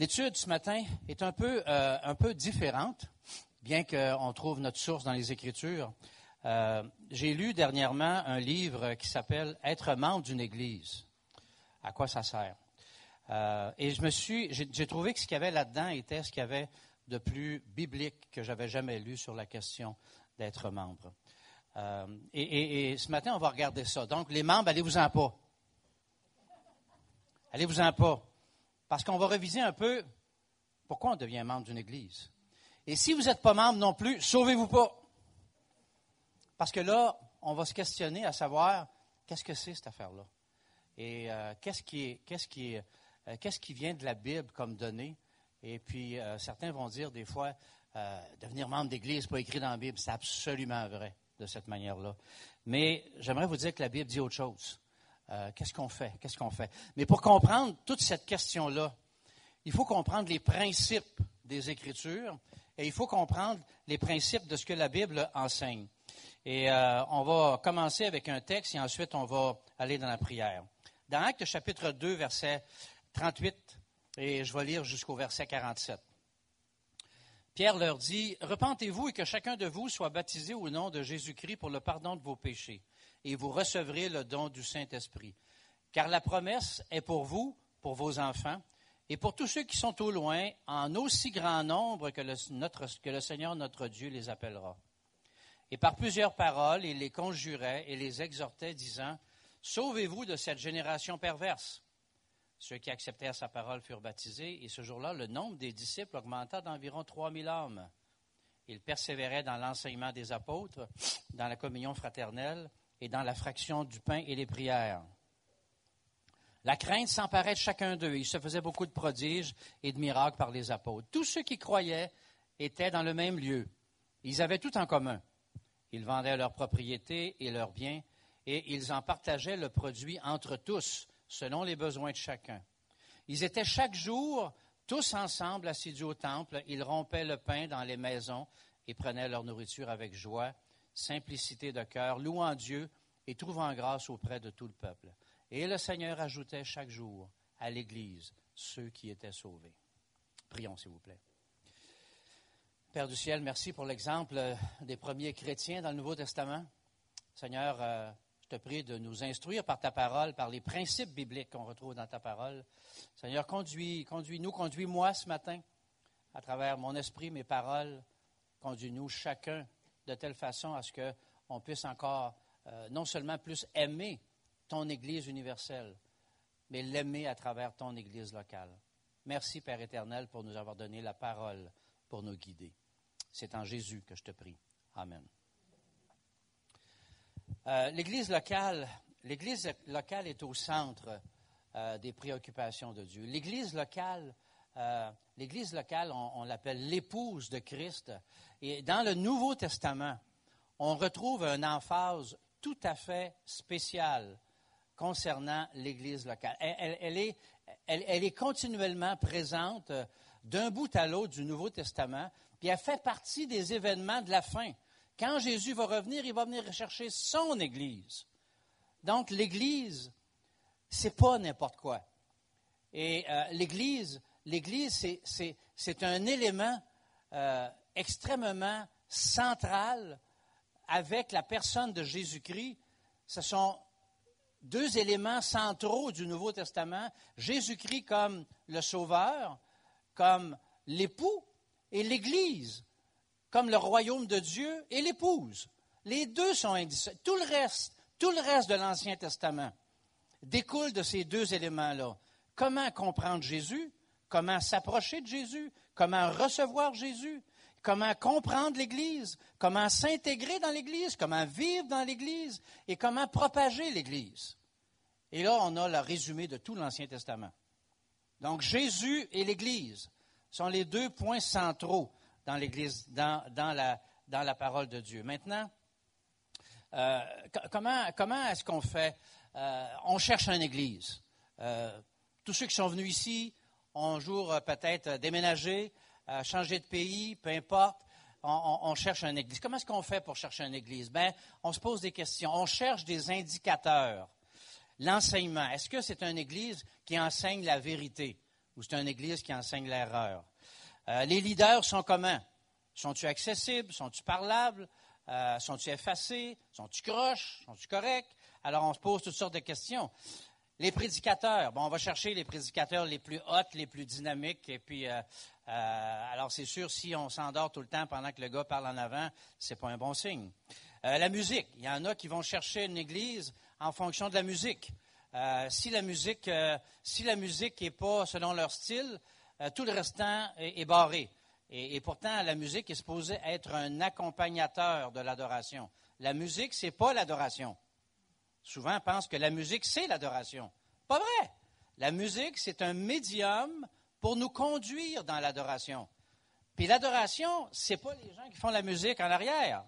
L'étude ce matin est un peu différente, bien qu'on trouve notre source dans les Écritures. J'ai lu dernièrement un livre qui s'appelle « Être membre d'une Église ». À quoi ça sert? Et j'ai trouvé que ce qu'il y avait là-dedans était ce qu'il y avait de plus biblique que j'avais jamais lu sur la question d'être membre. Et ce matin, on va regarder ça. Donc, les membres, allez-vous-en pas. Allez-vous-en pas. Parce qu'on va réviser un peu pourquoi on devient membre d'une Église. Et si vous n'êtes pas membre non plus, sauvez-vous pas. Parce que là, on va se questionner à savoir qu'est-ce que c'est cette affaire-là. Et qu'est-ce qui vient de la Bible comme donnée. Et puis, certains vont dire des fois, devenir membre d'Église, pas écrit dans la Bible. C'est absolument vrai de cette manière-là. Mais j'aimerais vous dire que la Bible dit autre chose. Qu'est-ce qu'on fait? Qu'est-ce qu'on fait? Mais pour comprendre toute cette question-là, il faut comprendre les principes des Écritures et il faut comprendre les principes de ce que la Bible enseigne. Et on va commencer avec un texte et ensuite on va aller dans la prière. Dans Actes chapitre 2, verset 38, et je vais lire jusqu'au verset 47. Pierre leur dit, « Repentez-vous et que chacun de vous soit baptisé au nom de Jésus-Christ pour le pardon de vos péchés, et vous recevrez le don du Saint-Esprit. Car la promesse est pour vous, pour vos enfants, et pour tous ceux qui sont au loin, en aussi grand nombre que le Seigneur notre Dieu les appellera. » Et par plusieurs paroles, il les conjurait et les exhortait, disant, « Sauvez-vous de cette génération perverse. » Ceux qui acceptèrent sa parole furent baptisés, et ce jour-là, le nombre des disciples augmenta d'environ 3000 âmes. Ils persévéraient dans l'enseignement des apôtres, dans la communion fraternelle et dans la fraction du pain et les prières. La crainte s'emparait de chacun d'eux. Il se faisait beaucoup de prodiges et de miracles par les apôtres. Tous ceux qui croyaient étaient dans le même lieu. Ils avaient tout en commun. Ils vendaient leurs propriétés et leurs biens, et ils en partageaient le produit entre tous, selon les besoins de chacun. Ils étaient chaque jour tous ensemble assidus au temple. Ils rompaient le pain dans les maisons et prenaient leur nourriture avec joie, simplicité de cœur, louant Dieu et trouvant grâce auprès de tout le peuple. Et le Seigneur ajoutait chaque jour à l'Église ceux qui étaient sauvés. Prions, s'il vous plaît. Père du ciel, merci pour l'exemple des premiers chrétiens dans le Nouveau Testament. Seigneur, je te prie de nous instruire par ta parole, par les principes bibliques qu'on retrouve dans ta parole. Seigneur, conduis-moi ce matin à travers mon esprit, mes paroles. Conduis-nous chacun de telle façon à ce qu'on puisse encore non seulement plus aimer ton Église universelle, mais l'aimer à travers ton Église locale. Merci, Père éternel, pour nous avoir donné la parole pour nous guider. C'est en Jésus que je te prie. Amen. L'Église locale est au centre des préoccupations de Dieu. L'Église locale, on l'appelle l'épouse de Christ. Et dans le Nouveau Testament, on retrouve une emphase tout à fait spéciale concernant l'Église locale. Elle est continuellement présente d'un bout à l'autre du Nouveau Testament, puis elle fait partie des événements de la fin. Quand Jésus va revenir, il va venir chercher son Église. Donc, l'Église, c'est pas n'importe quoi. Et l'Église, c'est un élément extrêmement central avec la personne de Jésus-Christ. Ce sont deux éléments centraux du Nouveau Testament. Jésus-Christ comme le Sauveur, comme l'époux, et l'Église comme le royaume de Dieu et l'épouse. Les deux sont indissociables. Tout le reste de l'Ancien Testament découle de ces deux éléments-là. Comment comprendre Jésus, comment s'approcher de Jésus, comment recevoir Jésus, comment comprendre l'Église, comment s'intégrer dans l'Église, comment vivre dans l'Église et comment propager l'Église. Et là, on a le résumé de tout l'Ancien Testament. Donc, Jésus et l'Église sont les deux points centraux dans l'Église, dans la parole de Dieu. Maintenant, comment est-ce qu'on fait? On cherche une Église. Tous ceux qui sont venus ici ont un jour peut-être déménagé, changé de pays, peu importe. On cherche une Église. Comment est-ce qu'on fait pour chercher une Église? On se pose des questions. On cherche des indicateurs. L'enseignement. Est-ce que c'est une Église qui enseigne la vérité? ou c'est une Église qui enseigne l'erreur? Les leaders sont comment? Sont-ils accessibles? Sont-ils parlables? Sont-ils effacés? Sont-ils croches? Sont-ils corrects? Alors, on se pose toutes sortes de questions. Les prédicateurs, bon, on va chercher les prédicateurs les plus hot, les plus dynamiques, et puis, alors c'est sûr, si on s'endort tout le temps pendant que le gars parle en avant, c'est pas un bon signe. La musique, il y en a qui vont chercher une église en fonction de la musique. Si la musique n'est pas selon leur style, tout le restant est barré. Et pourtant, la musique est supposée être un accompagnateur de l'adoration. La musique, c'est pas l'adoration. Souvent, on pense que la musique, c'est l'adoration. Pas vrai. La musique, c'est un médium pour nous conduire dans l'adoration. Puis l'adoration, c'est pas les gens qui font la musique en arrière.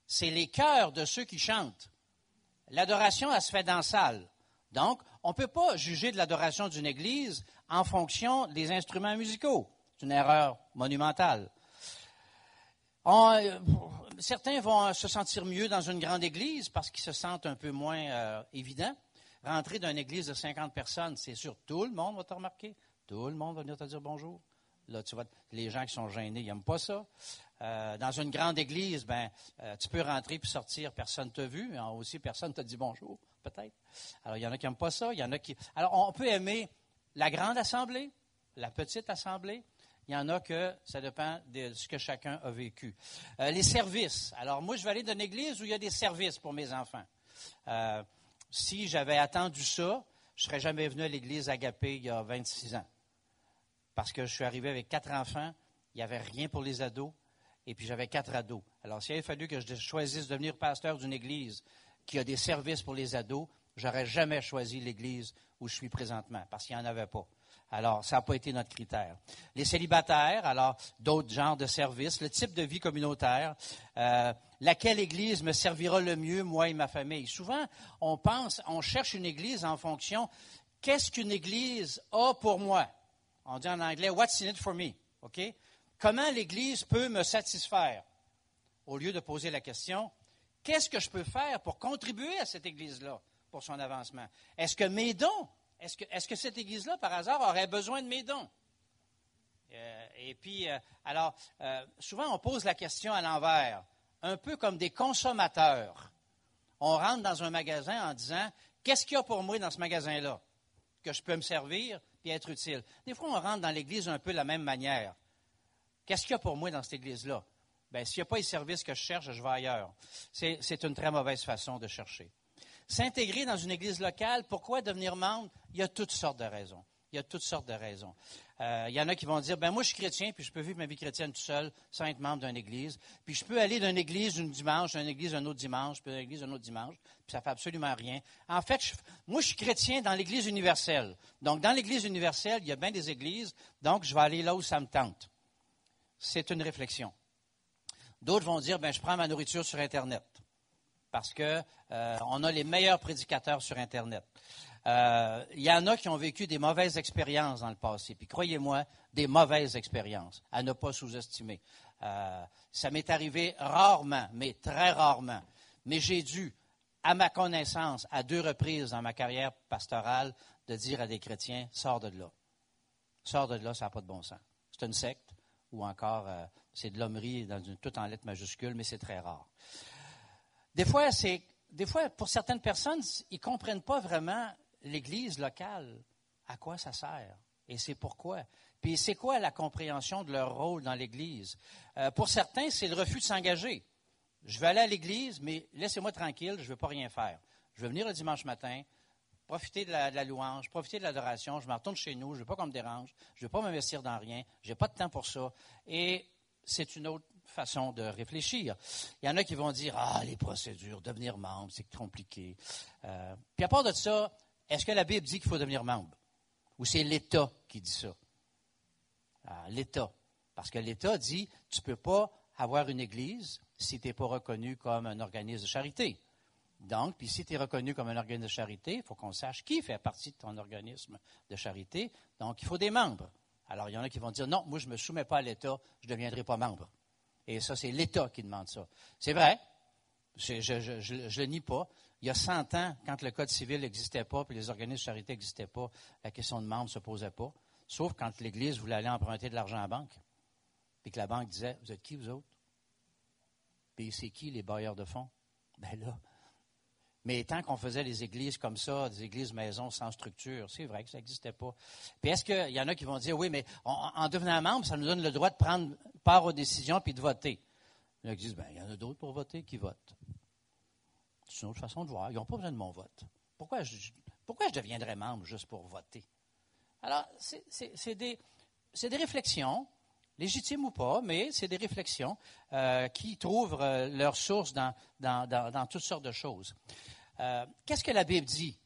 C'est les cœurs de ceux qui chantent. L'adoration, elle se fait dans la salle. Donc, on ne peut pas juger de l'adoration d'une église en fonction des instruments musicaux. C'est une erreur monumentale. Certains vont se sentir mieux dans une grande église parce qu'ils se sentent un peu moins évidents. Rentrer dans une église de 50 personnes, c'est sûr, tout le monde va te remarquer. Tout le monde va venir te dire bonjour. Là, tu vois, les gens qui sont gênés, ils n'aiment pas ça. Dans une grande église, tu peux rentrer puis sortir, personne ne t'a vu. Aussi, personne ne t'a dit bonjour, peut-être. Alors, il y en a qui n'aiment pas ça. Il y en a qui. Alors, on peut aimer la grande assemblée, la petite assemblée. Il y en a que ça dépend de ce que chacun a vécu. Les services. Alors, moi, je vais aller dans une église où il y a des services pour mes enfants. Si j'avais attendu ça, je ne serais jamais venu à l'église Agapé il y a 26 ans. Parce que je suis arrivé avec 4 enfants, il n'y avait rien pour les ados, et puis j'avais 4 ados. Alors, s'il avait fallu que je choisisse de devenir pasteur d'une église qui a des services pour les ados, je n'aurais jamais choisi l'église où je suis présentement, parce qu'il n'y en avait pas. Alors, ça n'a pas été notre critère. Les célibataires, alors, d'autres genres de services, le type de vie communautaire, laquelle église me servira le mieux, moi et ma famille. Souvent, on cherche une église en fonction, qu'est-ce qu'une église a pour moi? On dit en anglais, what's in it for me? OK? Comment l'Église peut me satisfaire? Au lieu de poser la question, qu'est-ce que je peux faire pour contribuer à cette Église-là, pour son avancement? Est-ce que mes dons, est-ce que cette Église-là, par hasard, aurait besoin de mes dons? Souvent, on pose la question à l'envers, un peu comme des consommateurs. On rentre dans un magasin en disant, qu'est-ce qu'il y a pour moi dans ce magasin-là? Que je peux me servir et être utile. Des fois, on rentre dans l'Église un peu de la même manière. Qu'est-ce qu'il y a pour moi dans cette Église-là? Bien, s'il n'y a pas les services que je cherche, je vais ailleurs. C'est une très mauvaise façon de chercher. S'intégrer dans une Église locale, pourquoi devenir membre? Il y a toutes sortes de raisons. Il y en a qui vont dire, moi je suis chrétien, puis je peux vivre ma vie chrétienne tout seul, sans être membre d'une église. Puis je peux aller d'une église un dimanche, d'une église un autre dimanche, puis d'une église un autre dimanche, puis ça ne fait absolument rien. En fait, moi je suis chrétien dans l'Église universelle. Donc dans l'Église universelle, il y a bien des églises, donc je vais aller là où ça me tente. C'est une réflexion. D'autres vont dire, je prends ma nourriture sur Internet, parce que on a les meilleurs prédicateurs sur Internet. Il y en a qui ont vécu des mauvaises expériences dans le passé. Puis croyez-moi, des mauvaises expériences à ne pas sous-estimer. Ça m'est arrivé rarement, mais très rarement. Mais j'ai dû, à ma connaissance, à 2 reprises dans ma carrière pastorale, de dire à des chrétiens, sors de là. Sors de là, ça n'a pas de bon sens. C'est une secte, ou encore, c'est de l'hommerie, tout en lettres majuscules, mais c'est très rare. Des fois, pour certaines personnes, ils ne comprennent pas vraiment l'Église locale, à quoi ça sert et c'est pourquoi. Puis c'est quoi la compréhension de leur rôle dans l'Église? Pour certains, c'est le refus de s'engager. Je vais aller à l'Église, mais laissez-moi tranquille, je ne veux pas rien faire. Je veux venir le dimanche matin, profiter de la louange, profiter de l'adoration, je me retourne chez nous, je ne veux pas qu'on me dérange, je ne veux pas m'investir dans rien, je n'ai pas de temps pour ça. Et c'est une autre façon de réfléchir. Il y en a qui vont dire, les procédures, devenir membre, c'est compliqué. Puis à part de ça, est-ce que la Bible dit qu'il faut devenir membre? Ou c'est l'État qui dit ça? L'État. Parce que l'État dit, tu ne peux pas avoir une église si tu n'es pas reconnu comme un organisme de charité. Donc, puis si tu es reconnu comme un organisme de charité, il faut qu'on sache qui fait partie de ton organisme de charité. Donc, il faut des membres. Alors, il y en a qui vont dire, non, moi, je ne me soumets pas à l'État, je ne deviendrai pas membre. Et ça, c'est l'État qui demande ça. C'est vrai, je ne le nie pas. Il y a 100 ans, quand le Code civil n'existait pas, puis les organismes de charité n'existaient pas, la question de membre ne se posait pas. Sauf quand l'Église voulait aller emprunter de l'argent à la banque. Puis que la banque disait, vous êtes qui, vous autres? Puis c'est qui, les bailleurs de fonds? Ben là. Mais tant qu'on faisait des églises comme ça, des églises maisons sans structure, c'est vrai que ça n'existait pas. Puis est-ce qu'il y en a qui vont dire, oui, mais en devenant membre, ça nous donne le droit de prendre part aux décisions puis de voter. Il y en a qui disent, il y en a d'autres pour voter qui votent. C'est une autre façon de voir. Ils n'ont pas besoin de mon vote. Pourquoi je deviendrais membre juste pour voter? Alors, c'est des réflexions, légitimes ou pas, mais c'est des réflexions qui trouvent leur source dans toutes sortes de choses. Qu'est-ce que la Bible dit?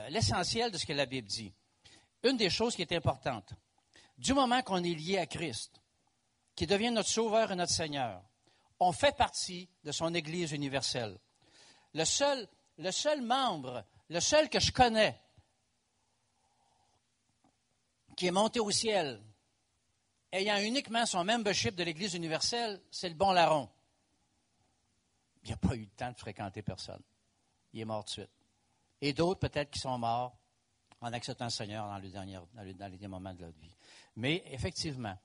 L'essentiel de ce que la Bible dit. Une des choses qui est importante, du moment qu'on est lié à Christ, qui devient notre Sauveur et notre Seigneur, on fait partie de son Église universelle. Le seul membre, le seul que je connais, qui est monté au ciel, ayant uniquement son membership de l'Église universelle, c'est le bon larron. Il n'a pas eu le temps de fréquenter personne. Il est mort de suite. Et d'autres, peut-être, qui sont morts en acceptant le Seigneur dans les derniers moments de leur vie. Mais effectivement,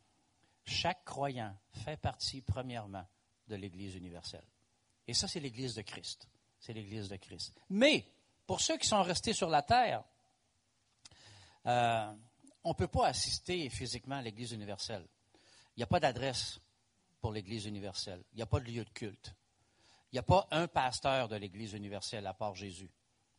chaque croyant fait partie, premièrement, de l'Église universelle. Et ça, c'est l'Église de Christ. C'est l'Église de Christ. Mais, pour ceux qui sont restés sur la terre, on ne peut pas assister physiquement à l'Église universelle. Il n'y a pas d'adresse pour l'Église universelle. Il n'y a pas de lieu de culte. Il n'y a pas un pasteur de l'Église universelle à part Jésus.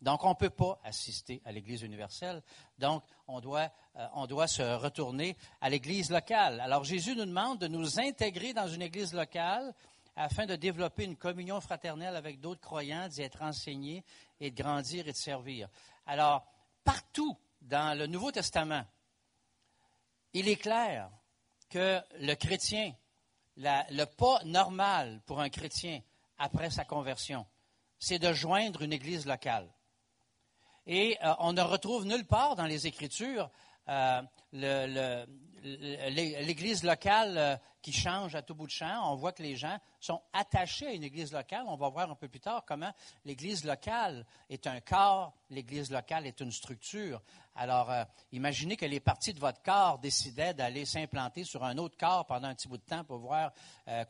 Donc, on ne peut pas assister à l'Église universelle. Donc, on doit se retourner à l'Église locale. Alors, Jésus nous demande de nous intégrer dans une Église locale afin de développer une communion fraternelle avec d'autres croyants, d'y être enseignés et de grandir et de servir. Alors, partout dans le Nouveau Testament, il est clair que le chrétien, le pas normal pour un chrétien après sa conversion, c'est de joindre une église locale. Et on ne retrouve nulle part dans les Écritures l'église locale qui change à tout bout de champ. On voit que les gens sont attachés à une église locale. On va voir un peu plus tard comment l'église locale est un corps, l'église locale est une structure. Alors, imaginez que les parties de votre corps décidaient d'aller s'implanter sur un autre corps pendant un petit bout de temps pour voir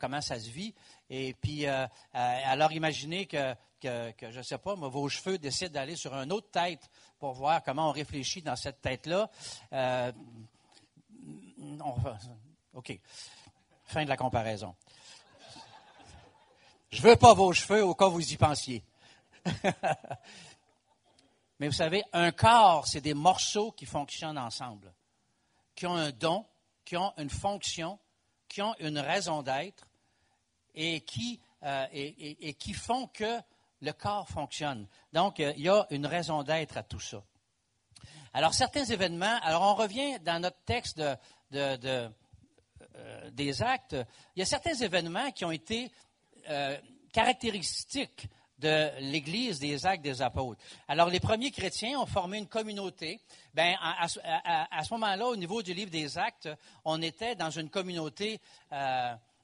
comment ça se vit. Et puis, alors imaginez que je ne sais pas, moi, vos cheveux décident d'aller sur une autre tête pour voir comment on réfléchit dans cette tête-là. OK. Fin de la comparaison. Je ne veux pas vos cheveux au cas où vous y pensiez. Mais vous savez, un corps, c'est des morceaux qui fonctionnent ensemble, qui ont un don, qui ont une fonction, qui ont une raison d'être et qui font que le corps fonctionne. Donc, il y a une raison d'être à tout ça. Alors, certains événements, alors on revient dans notre texte des Actes, il y a certains événements qui ont été caractéristiques de l'Église des Actes des Apôtres. Alors, les premiers chrétiens ont formé une communauté. Bien, à ce moment-là, au niveau du livre des Actes, on était dans une communauté,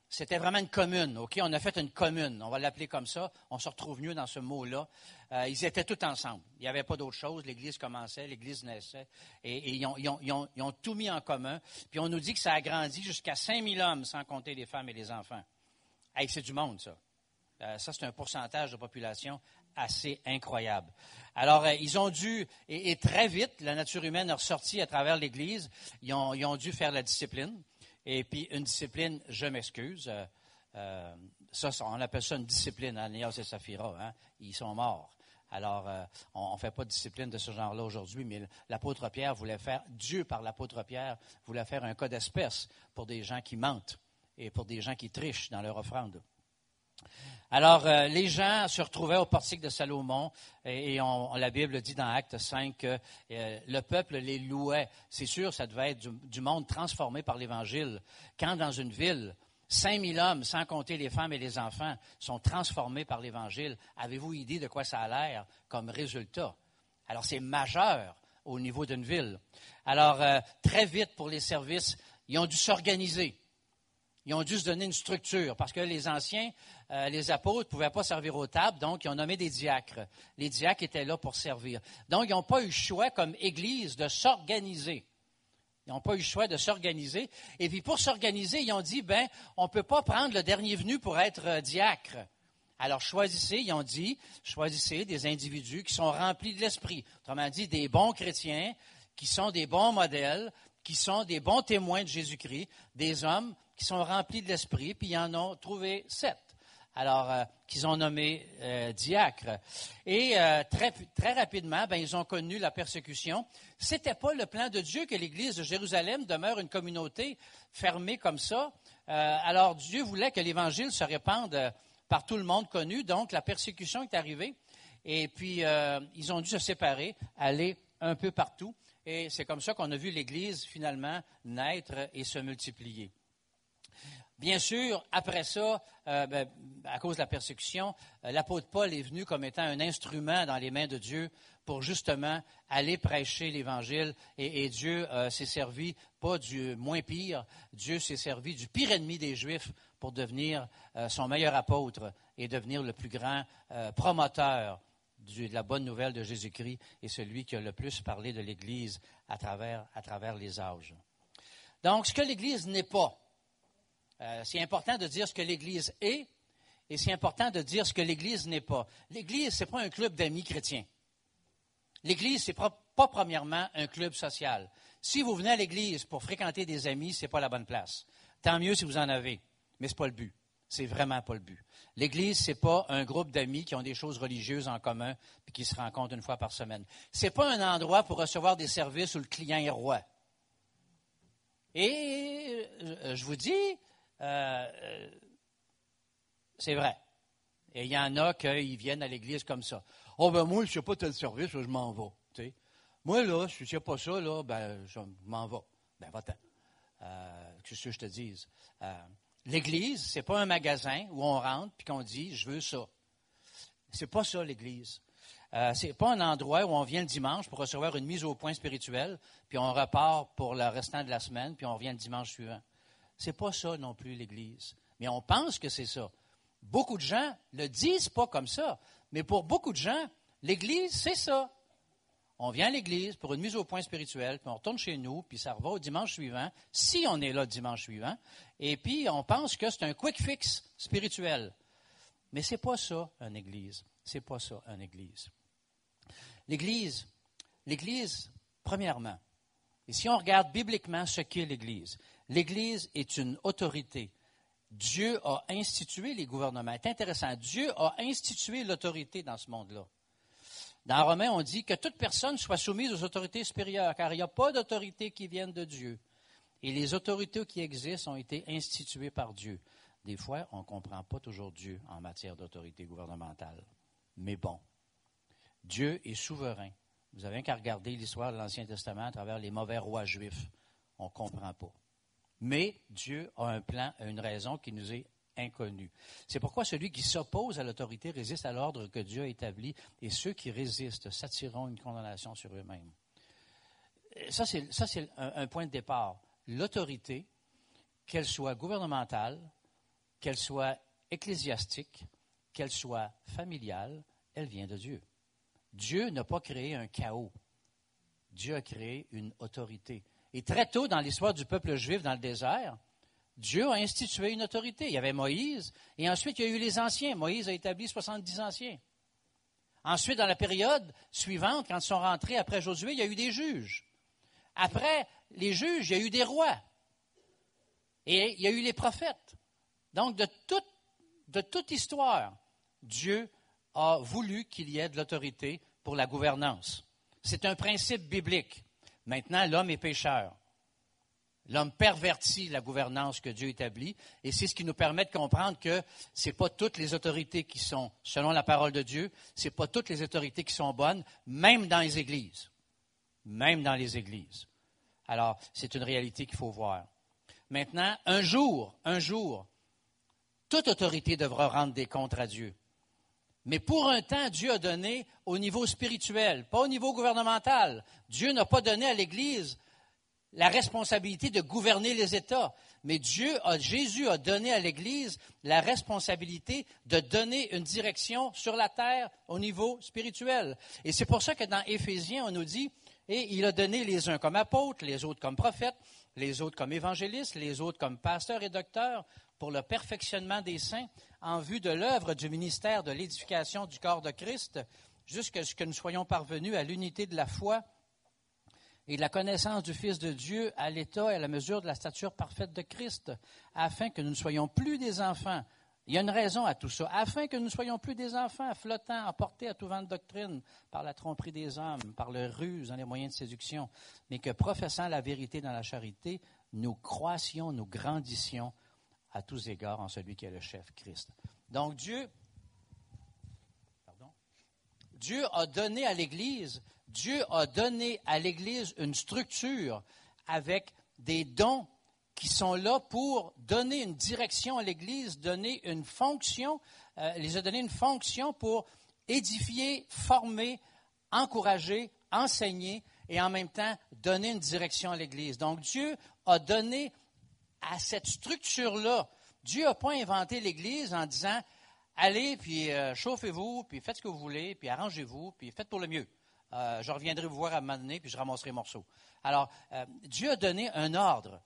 c'était vraiment une commune, OK? On a fait une commune, on va l'appeler comme ça. On se retrouve mieux dans ce mot-là. Ils étaient tous ensemble. Il n'y avait pas d'autre chose. L'Église commençait, l'Église naissait. Et ils ont tout mis en commun. Puis on nous dit que ça a grandi jusqu'à 5000 hommes, sans compter les femmes et les enfants. Hey, c'est du monde, ça. Ça, c'est un pourcentage de population assez incroyable. Alors, ils ont dû, et très vite, la nature humaine est ressortie à travers l'Église. Ils ont dû faire la discipline. Et puis, une discipline, je m'excuse, ça, on appelle ça une discipline, Ananias et Saphira, hein? Ils sont morts. Alors, on ne fait pas de discipline de ce genre-là aujourd'hui, mais l'apôtre Pierre Dieu par l'apôtre Pierre voulait faire un cas d'espèce pour des gens qui mentent et pour des gens qui trichent dans leur offrande. Alors, les gens se retrouvaient au portique de Salomon et la Bible dit dans Acte 5 que le peuple les louait. C'est sûr, ça devait être du monde transformé par l'Évangile. Quand dans une ville, 5000 hommes, sans compter les femmes et les enfants, sont transformés par l'Évangile, avez-vous idée de quoi ça a l'air comme résultat? Alors, c'est majeur au niveau d'une ville. Alors, très vite pour les services, ils ont dû s'organiser. Ils ont dû se donner une structure parce que les anciens, les apôtres, ne pouvaient pas servir aux tables, donc ils ont nommé des diacres. Les diacres étaient là pour servir. Donc, ils n'ont pas eu le choix, comme Église, de s'organiser. Ils n'ont pas eu le choix de s'organiser. Et puis, pour s'organiser, ils ont dit, on ne peut pas prendre le dernier venu pour être diacre. Alors, ils ont dit, choisissez des individus qui sont remplis de l'esprit. Autrement dit, des bons chrétiens, qui sont des bons modèles, qui sont des bons témoins de Jésus-Christ, des hommes qui sont remplis de l'esprit, puis ils en ont trouvé 7. Alors, qu'ils ont nommé diacres. Et très rapidement, ils ont connu la persécution. Ce n'était pas le plan de Dieu que l'Église de Jérusalem demeure une communauté fermée comme ça. Alors, Dieu voulait que l'Évangile se répande par tout le monde connu. Donc, la persécution est arrivée. Et puis, ils ont dû se séparer, aller un peu partout. Et c'est comme ça qu'on a vu l'Église, finalement, naître et se multiplier. Bien sûr, après ça, à cause de la persécution, l'apôtre Paul est venu comme étant un instrument dans les mains de Dieu pour justement aller prêcher l'Évangile. Et Dieu s'est servi, pas du moins pire, Dieu s'est servi du pire ennemi des Juifs pour devenir son meilleur apôtre et devenir le plus grand promoteur de la bonne nouvelle de Jésus-Christ et celui qui a le plus parlé de l'Église à travers les âges. Donc, ce que l'Église n'est pas, c'est important de dire ce que l'Église est et c'est important de dire ce que l'Église n'est pas. L'Église, ce n'est pas un club d'amis chrétiens. L'Église, ce n'est pas premièrement un club social. Si vous venez à l'Église pour fréquenter des amis, ce n'est pas la bonne place. Tant mieux si vous en avez, mais ce n'est pas le but. C'est vraiment pas le but. L'Église, ce n'est pas un groupe d'amis qui ont des choses religieuses en commun et qui se rencontrent une fois par semaine. Ce n'est pas un endroit pour recevoir des services où le client est roi. Et je vous dis, c'est vrai. Et il y en a qui viennent à l'Église comme ça. « Oh, moi, je ne sais pas tel service, je m'en vais. » T'sais. Moi, là, je ne sais pas ça, là, je m'en vais. Va-t'en. Qu'est-ce que je te dise? L'Église, ce n'est pas un magasin où on rentre et qu'on dit « je veux ça ». Ce n'est pas ça, l'Église. Ce n'est pas un endroit où on vient le dimanche pour recevoir une mise au point spirituelle, puis on repart pour le restant de la semaine, puis on revient le dimanche suivant. Ce n'est pas ça non plus, l'Église. Mais on pense que c'est ça. Beaucoup de gens ne le disent pas comme ça, mais pour beaucoup de gens, l'Église, c'est ça. On vient à l'Église pour une mise au point spirituelle, puis on retourne chez nous, puis ça revient au dimanche suivant, si on est là le dimanche suivant, et puis on pense que c'est un quick fix spirituel. Mais ce n'est pas ça, une Église. C'est pas ça, une Église. L'Église, premièrement, et si on regarde bibliquement ce qu'est l'Église est une autorité. Dieu a institué les gouvernements. C'est intéressant. Dieu a institué l'autorité dans ce monde-là. Dans Romains, on dit que toute personne soit soumise aux autorités supérieures, car il n'y a pas d'autorité qui vienne de Dieu. Et les autorités qui existent ont été instituées par Dieu. Des fois, on ne comprend pas toujours Dieu en matière d'autorité gouvernementale. Mais bon, Dieu est souverain. Vous avez qu'à regarder l'histoire de l'Ancien Testament à travers les mauvais rois juifs. On ne comprend pas. Mais Dieu a un plan, une raison qui nous est inconnue. C'est pourquoi celui qui s'oppose à l'autorité résiste à l'ordre que Dieu a établi, et ceux qui résistent s'attireront une condamnation sur eux-mêmes. Ça, c'est un point de départ. L'autorité, qu'elle soit gouvernementale, qu'elle soit ecclésiastique, qu'elle soit familiale, elle vient de Dieu. Dieu n'a pas créé un chaos. Dieu a créé une autorité. Et très tôt dans l'histoire du peuple juif dans le désert, Dieu a institué une autorité. Il y avait Moïse, et ensuite il y a eu les anciens. Moïse a établi 70 anciens. Ensuite, dans la période suivante, quand ils sont rentrés après Josué, il y a eu des juges. Après les juges, il y a eu des rois. Et il y a eu les prophètes. Donc, de toute histoire, Dieu a voulu qu'il y ait de l'autorité pour la gouvernance. C'est un principe biblique. Maintenant, l'homme est pécheur. L'homme pervertit la gouvernance que Dieu établit, et c'est ce qui nous permet de comprendre que ce n'est pas toutes les autorités qui sont, selon la parole de Dieu, ce n'est pas toutes les autorités qui sont bonnes, même dans les églises. Même dans les églises. Alors, c'est une réalité qu'il faut voir. Maintenant, un jour, toute autorité devra rendre des comptes à Dieu. Mais pour un temps, Dieu a donné au niveau spirituel, pas au niveau gouvernemental. Dieu n'a pas donné à l'Église la responsabilité de gouverner les États. Mais Jésus a donné à l'Église la responsabilité de donner une direction sur la terre au niveau spirituel. Et c'est pour ça que dans Éphésiens, on nous dit, Et il a donné les uns comme apôtres, les autres comme prophètes, les autres comme évangélistes, les autres comme pasteurs et docteurs, pour le perfectionnement des saints, en vue de l'œuvre du ministère de l'édification du corps de Christ, jusqu'à ce que nous soyons parvenus à l'unité de la foi et de la connaissance du Fils de Dieu, à l'état et à la mesure de la stature parfaite de Christ, afin que nous ne soyons plus des enfants. Il y a une raison à tout ça. Afin que nous ne soyons plus des enfants flottants, emportés à tout vent de doctrine, par la tromperie des hommes, par le ruse dans les moyens de séduction, mais que, professant la vérité dans la charité, nous croissions, nous grandissions à tous égards en celui qui est le chef, Christ. Donc Dieu a donné à l'Église une structure avec des dons qui sont là pour donner une direction à l'Église, donner une fonction, les a donné une fonction pour édifier, former, encourager, enseigner et en même temps donner une direction à l'Église. Donc Dieu a donné à cette structure-là, Dieu n'a pas inventé l'Église en disant « Allez, puis chauffez-vous, puis faites ce que vous voulez, puis arrangez-vous, puis faites pour le mieux. Je reviendrai vous voir à un moment donné, puis je ramasserai les morceaux. » Alors, Dieu a donné un ordre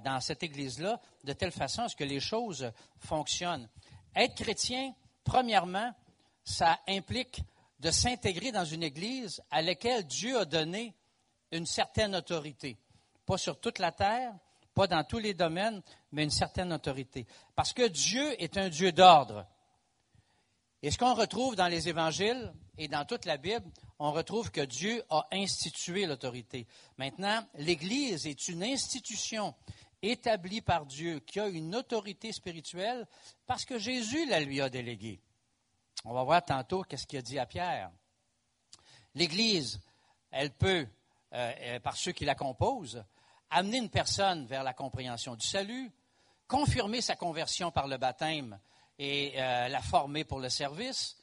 dans cette Église-là, de telle façon à ce que les choses fonctionnent. Être chrétien, premièrement, ça implique de s'intégrer dans une Église à laquelle Dieu a donné une certaine autorité. Pas sur toute la terre, pas dans tous les domaines, mais une certaine autorité. Parce que Dieu est un Dieu d'ordre. Et ce qu'on retrouve dans les évangiles et dans toute la Bible, on retrouve que Dieu a institué l'autorité. Maintenant, l'Église est une institution établie par Dieu qui a une autorité spirituelle parce que Jésus la lui a déléguée. On va voir tantôt qu'est-ce qu'il a dit à Pierre. L'Église, elle peut, par ceux qui la composent, amener une personne vers la compréhension du salut, confirmer sa conversion par le baptême et la former pour le service,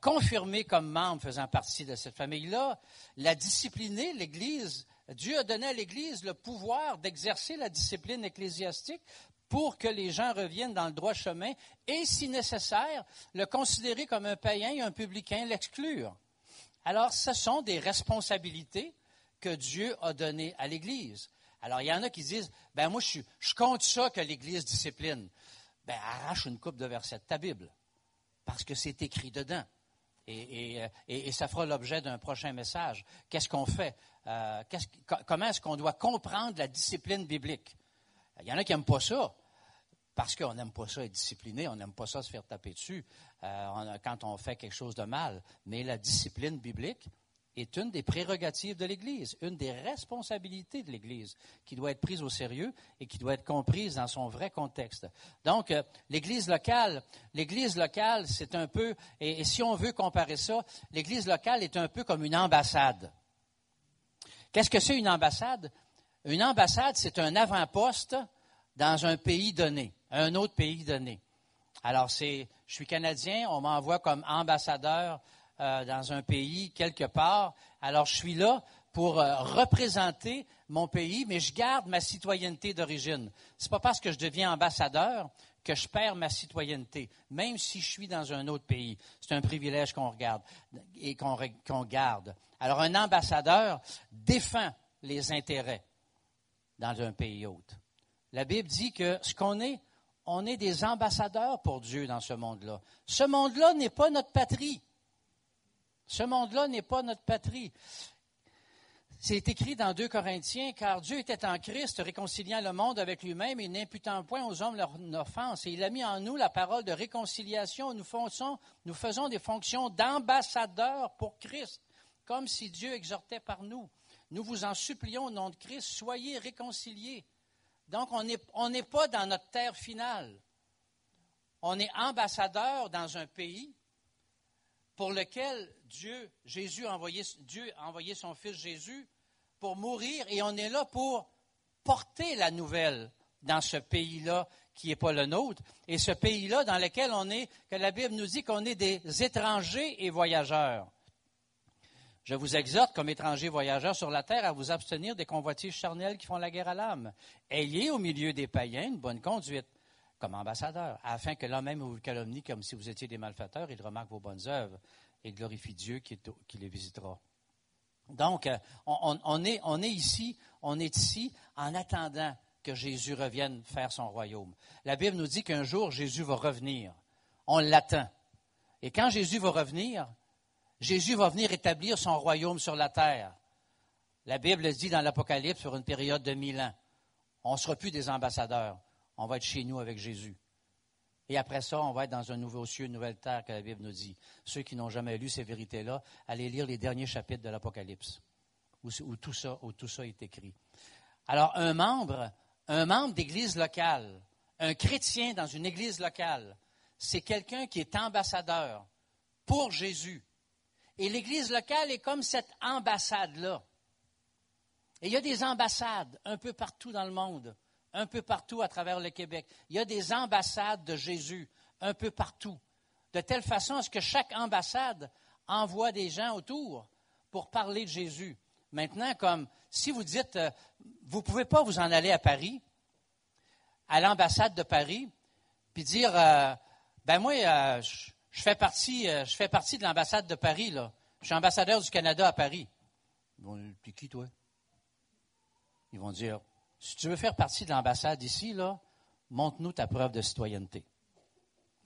confirmer comme membre faisant partie de cette famille-là, la discipliner, l'Église. Dieu a donné à l'Église le pouvoir d'exercer la discipline ecclésiastique pour que les gens reviennent dans le droit chemin et, si nécessaire, le considérer comme un païen et un publicain, l'exclure. Alors, ce sont des responsabilités que Dieu a données à l'Église. Alors, il y en a qui disent, ben moi, je compte ça que l'Église discipline. Ben, arrache une coupe de versets de ta Bible, parce que c'est écrit dedans. Et ça fera l'objet d'un prochain message. Qu'est-ce qu'on fait? Comment est-ce qu'on doit comprendre la discipline biblique? Il y en a qui n'aiment pas ça, parce qu'on n'aime pas ça être discipliné, on n'aime pas ça se faire taper dessus quand on fait quelque chose de mal. Mais la discipline biblique est une des prérogatives de l'Église, une des responsabilités de l'Église, qui doit être prise au sérieux et qui doit être comprise dans son vrai contexte. Donc, l'Église locale, c'est un peu, et si on veut comparer ça, l'Église locale est un peu comme une ambassade. Qu'est-ce que c'est une ambassade? Une ambassade, c'est un avant-poste dans un pays donné, un autre pays donné. Alors, je suis Canadien, on m'envoie comme ambassadeur dans un pays quelque part. Alors, je suis là pour représenter mon pays, mais je garde ma citoyenneté d'origine. Ce n'est pas parce que je deviens ambassadeur que je perds ma citoyenneté, même si je suis dans un autre pays. C'est un privilège qu'on regarde et qu'on garde. Alors, un ambassadeur défend les intérêts dans un pays autre. La Bible dit que ce qu'on est, on est des ambassadeurs pour Dieu dans ce monde-là. Ce monde-là n'est pas notre patrie. Ce monde-là n'est pas notre patrie. C'est écrit dans 2 Corinthiens, « Car Dieu était en Christ, réconciliant le monde avec lui-même et n'imputant point aux hommes leur offense. Et il a mis en nous la parole de réconciliation. Nous faisons des fonctions d'ambassadeurs pour Christ, comme si Dieu exhortait par nous. Nous vous en supplions au nom de Christ, soyez réconciliés. » Donc, on n'est pas dans notre terre finale. On est ambassadeur dans un pays pour lequel Dieu a envoyé son Fils Jésus pour mourir, et on est là pour porter la nouvelle dans ce pays-là qui n'est pas le nôtre, et ce pays-là dans lequel on est, que la Bible nous dit qu'on est des étrangers et voyageurs. Je vous exhorte, comme étrangers voyageurs sur la terre, à vous abstenir des convoitises charnelles qui font la guerre à l'âme. Ayez au milieu des païens une bonne conduite, comme ambassadeurs, afin que l'homme même vous calomnie comme si vous étiez des malfaiteurs, il remarque vos bonnes œuvres et glorifie Dieu qui les visitera. Donc, on est ici en attendant que Jésus revienne faire son royaume. La Bible nous dit qu'un jour, Jésus va revenir. On l'attend. Et quand Jésus va revenir, Jésus va venir établir son royaume sur la terre. La Bible le dit dans l'Apocalypse sur une période de 1000 ans. On ne sera plus des ambassadeurs. On va être chez nous avec Jésus. Et après ça, on va être dans un nouveau cieux, une nouvelle terre que la Bible nous dit. Ceux qui n'ont jamais lu ces vérités-là, allez lire les derniers chapitres de l'Apocalypse, où tout ça est écrit. Alors, un membre d'église locale, un chrétien dans une église locale, c'est quelqu'un qui est ambassadeur pour Jésus. Et l'église locale est comme cette ambassade-là. Et il y a des ambassades un peu partout dans le monde, un peu partout à travers le Québec. Il y a des ambassades de Jésus un peu partout, de telle façon à ce que chaque ambassade envoie des gens autour pour parler de Jésus. Maintenant, comme si vous dites, vous ne pouvez pas vous en aller à Paris, à l'ambassade de Paris, puis dire, moi, je fais partie de l'ambassade de Paris, là. Je suis ambassadeur du Canada à Paris. Ils vont dire, t'es qui, toi? Ils vont dire, si tu veux faire partie de l'ambassade ici, là, montre-nous ta preuve de citoyenneté.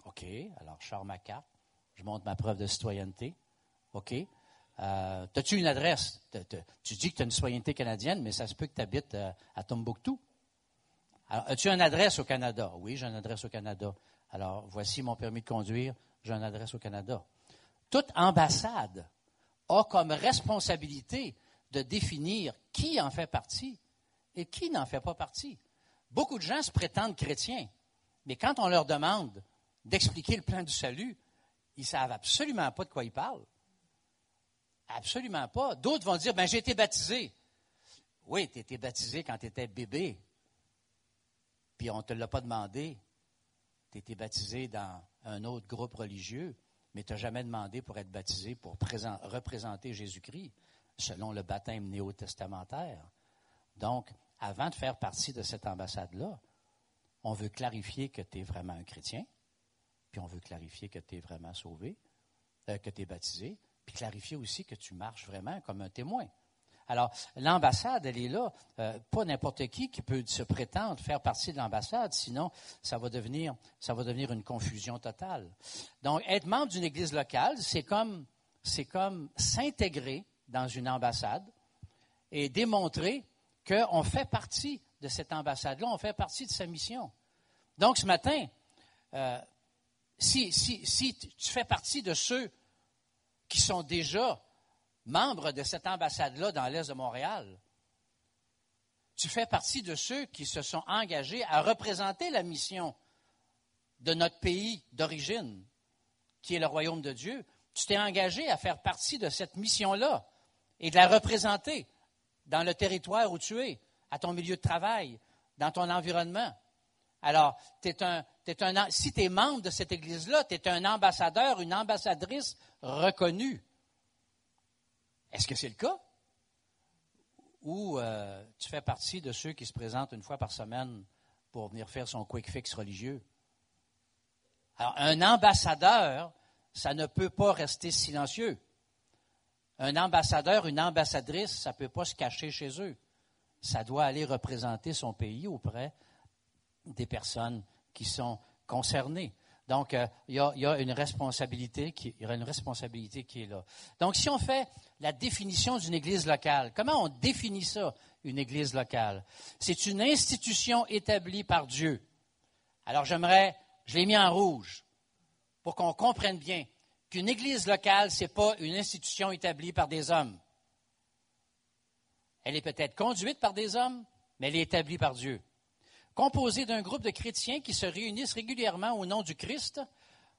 OK, alors je sors ma carte, je montre ma preuve de citoyenneté. OK. As-tu une adresse? Tu dis que tu as une citoyenneté canadienne, mais ça se peut que tu habites à Tombouctou. Alors, as-tu une adresse au Canada? Oui, j'ai une adresse au Canada. Alors, voici mon permis de conduire, j'ai une adresse au Canada. Toute ambassade a comme responsabilité de définir qui en fait partie et qui n'en fait pas partie. Beaucoup de gens se prétendent chrétiens, mais quand on leur demande d'expliquer le plan du salut, ils ne savent absolument pas de quoi ils parlent. Absolument pas. D'autres vont dire, j'ai été baptisé. Oui, tu étais baptisé quand tu étais bébé, puis on ne te l'a pas demandé. Tu étais baptisé dans un autre groupe religieux, mais tu n'as jamais demandé pour être baptisé, pour représenter Jésus-Christ, selon le baptême néo-testamentaire. Donc, avant de faire partie de cette ambassade-là, on veut clarifier que tu es vraiment un chrétien, puis on veut clarifier que tu es vraiment sauvé, que tu es baptisé, puis clarifier aussi que tu marches vraiment comme un témoin. Alors, l'ambassade, elle est là. Pas n'importe qui peut se prétendre faire partie de l'ambassade, sinon ça va devenir une confusion totale. Donc, être membre d'une église locale, c'est comme s'intégrer dans une ambassade et démontrer qu'on fait partie de cette ambassade-là, on fait partie de sa mission. Donc, ce matin, si tu fais partie de ceux qui sont déjà membres de cette ambassade-là dans l'Est de Montréal, tu fais partie de ceux qui se sont engagés à représenter la mission de notre pays d'origine, qui est le royaume de Dieu. Tu t'es engagé à faire partie de cette mission-là et de la représenter dans le territoire où tu es, à ton milieu de travail, dans ton environnement. Alors, si tu es membre de cette Église-là, tu es un ambassadeur, une ambassadrice reconnue. Est-ce que c'est le cas? Ou tu fais partie de ceux qui se présentent une fois par semaine pour venir faire son quick fix religieux? Alors, un ambassadeur, ça ne peut pas rester silencieux. Un ambassadeur, une ambassadrice, ça ne peut pas se cacher chez eux. Ça doit aller représenter son pays auprès des personnes qui sont concernées. Donc, il y a une responsabilité qui est là. Donc, si on fait la définition d'une église locale, comment on définit ça, une église locale? C'est une institution établie par Dieu. Alors, je l'ai mis en rouge pour qu'on comprenne bien qu'une église locale, ce n'est pas une institution établie par des hommes. Elle est peut-être conduite par des hommes, mais elle est établie par Dieu. Composée d'un groupe de chrétiens qui se réunissent régulièrement au nom du Christ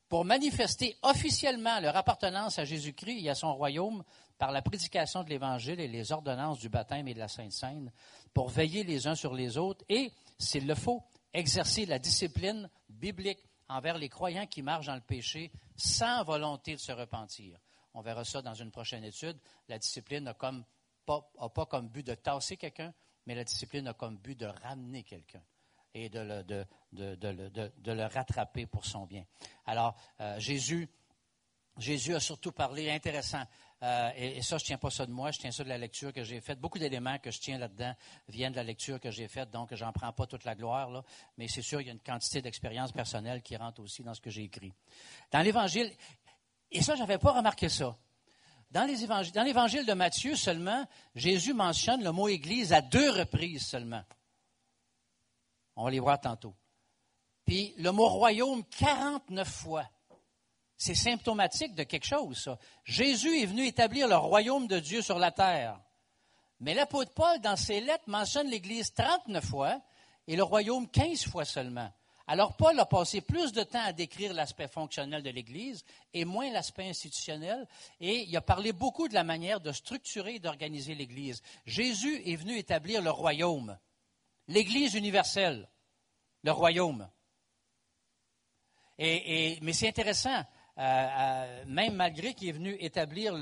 pour manifester officiellement leur appartenance à Jésus-Christ et à son royaume par la prédication de l'Évangile et les ordonnances du baptême et de la Sainte Seine, pour veiller les uns sur les autres et, s'il le faut, exercer la discipline biblique envers les croyants qui marchent dans le péché sans volonté de se repentir. On verra ça dans une prochaine étude. La discipline n'a pas comme but de tasser quelqu'un, mais la discipline a comme but de ramener quelqu'un et de le rattraper pour son bien. Alors, Jésus Jésus a surtout parlé, intéressant, et ça, je ne tiens pas ça de moi, je tiens ça de la lecture que j'ai faite. Beaucoup d'éléments que je tiens là-dedans viennent de la lecture que j'ai faite, donc j'en prends pas toute la gloire, là, mais c'est sûr, il y a une quantité d'expérience personnelle qui rentre aussi dans ce que j'ai écrit. Dans l'Évangile, et ça, je n'avais pas remarqué ça. Dans l'Évangile de Matthieu seulement, Jésus mentionne le mot « Église » à 2 reprises seulement. On va les voir tantôt. Puis le mot « royaume » 49 fois. C'est symptomatique de quelque chose, ça. Jésus est venu établir le royaume de Dieu sur la terre. Mais l'apôtre Paul, dans ses lettres, mentionne l'Église 39 fois et le royaume 15 fois seulement. Alors Paul a passé plus de temps à décrire l'aspect fonctionnel de l'Église et moins l'aspect institutionnel. Et il a parlé beaucoup de la manière de structurer et d'organiser l'Église. Jésus est venu établir le royaume, l'Église universelle, le royaume. Mais c'est intéressant. Même malgré qu'il est venu établir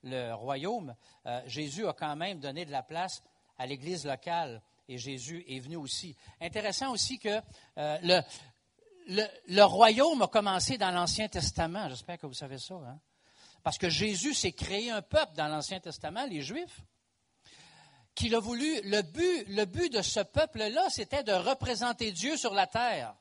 le royaume, Jésus a quand même donné de la place à l'Église locale et Jésus est venu aussi. Intéressant aussi que le royaume a commencé dans l'Ancien Testament. J'espère que vous savez ça. Hein? Parce que Jésus s'est créé un peuple dans l'Ancien Testament, les Juifs, qu'il a voulu. Le but de ce peuple-là, c'était de représenter Dieu sur la terre.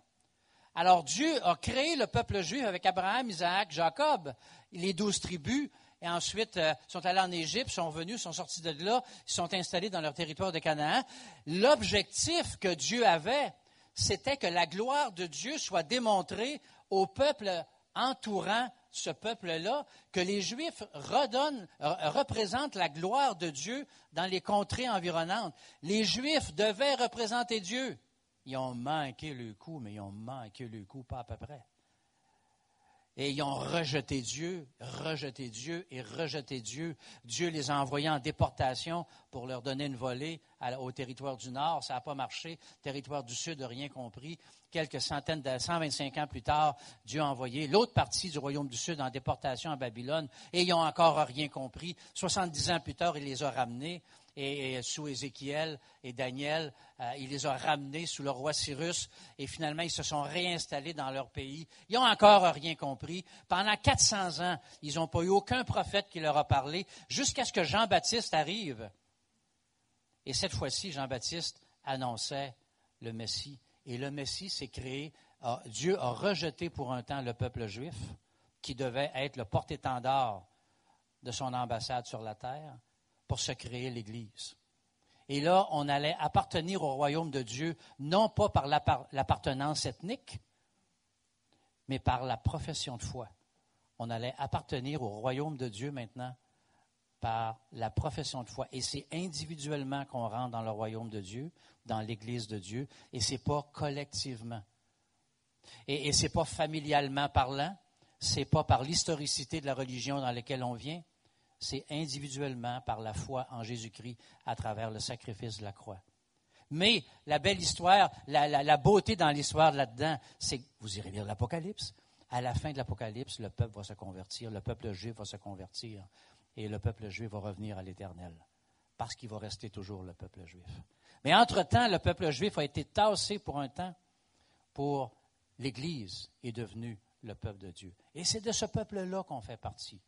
Alors Dieu a créé le peuple juif avec Abraham, Isaac, Jacob, les 12 tribus, et ensuite sont allés en Égypte, sont venus, sont sortis de là, sont installés dans leur territoire de Canaan. L'objectif que Dieu avait, c'était que la gloire de Dieu soit démontrée au peuple entourant ce peuple-là, que les Juifs représentent la gloire de Dieu dans les contrées environnantes. Les Juifs devaient représenter Dieu. Ils ont manqué le coup, mais ils ont manqué le coup pas à peu près. Et ils ont rejeté Dieu et rejeté Dieu. Dieu les a envoyés en déportation pour leur donner une volée au territoire du Nord. Ça n'a pas marché. Le territoire du Sud n'a rien compris. Quelques 125 ans plus tard, Dieu a envoyé l'autre partie du royaume du Sud en déportation à Babylone. Et ils n'ont encore rien compris. 70 ans plus tard, il les a ramenés. Et sous Ézéchiel et Daniel, il les a ramenés sous le roi Cyrus. Et finalement, ils se sont réinstallés dans leur pays. Ils n'ont encore rien compris. Pendant 400 ans, ils n'ont pas eu aucun prophète qui leur a parlé, jusqu'à ce que Jean-Baptiste arrive. Et cette fois-ci, Jean-Baptiste annonçait le Messie. Et le Messie s'est créé. Dieu a rejeté pour un temps le peuple juif, qui devait être le porte-étendard de son ambassade sur la terre, pour se créer l'Église. Et là, on allait appartenir au royaume de Dieu, non pas par l'appartenance ethnique, mais par la profession de foi. On allait appartenir au royaume de Dieu maintenant par la profession de foi. Et c'est individuellement qu'on rentre dans le royaume de Dieu, dans l'Église de Dieu, et ce n'est pas collectivement. Et ce n'est pas familialement parlant, ce n'est pas par l'historicité de la religion dans laquelle on vient, c'est individuellement par la foi en Jésus-Christ à travers le sacrifice de la croix. Mais la belle histoire, la beauté dans l'histoire là-dedans, c'est que vous irez lire l'Apocalypse. À la fin de l'Apocalypse, le peuple va se convertir, le peuple juif va se convertir et le peuple juif va revenir à l'Éternel parce qu'il va rester toujours le peuple juif. Mais entre-temps, le peuple juif a été tassé pour un temps pour l'Église est devenue le peuple de Dieu. Et c'est de ce peuple-là qu'on fait partie.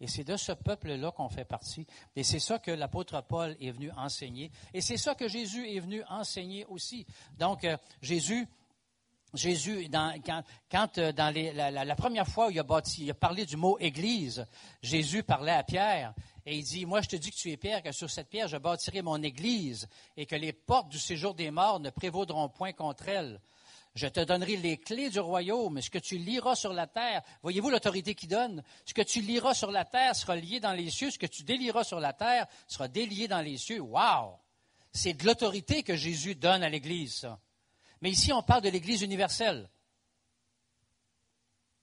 Et c'est de ce peuple-là qu'on fait partie. Et c'est ça que l'apôtre Paul est venu enseigner. Et c'est ça que Jésus est venu enseigner aussi. Donc, Jésus, la première fois où il a parlé du mot « Église », Jésus parlait à Pierre. Et il dit, « Moi, je te dis que tu es Pierre, que sur cette pierre, je bâtirai mon Église, et que les portes du séjour des morts ne prévaudront point contre elle. Je te donnerai les clés du royaume. Ce que tu liras sur la terre, voyez-vous l'autorité qu'il donne? Ce que tu liras sur la terre sera lié dans les cieux. Ce que tu délieras sur la terre sera délié dans les cieux. Wow! C'est de l'autorité que Jésus donne à l'Église, ça. Mais ici, on parle de l'Église universelle.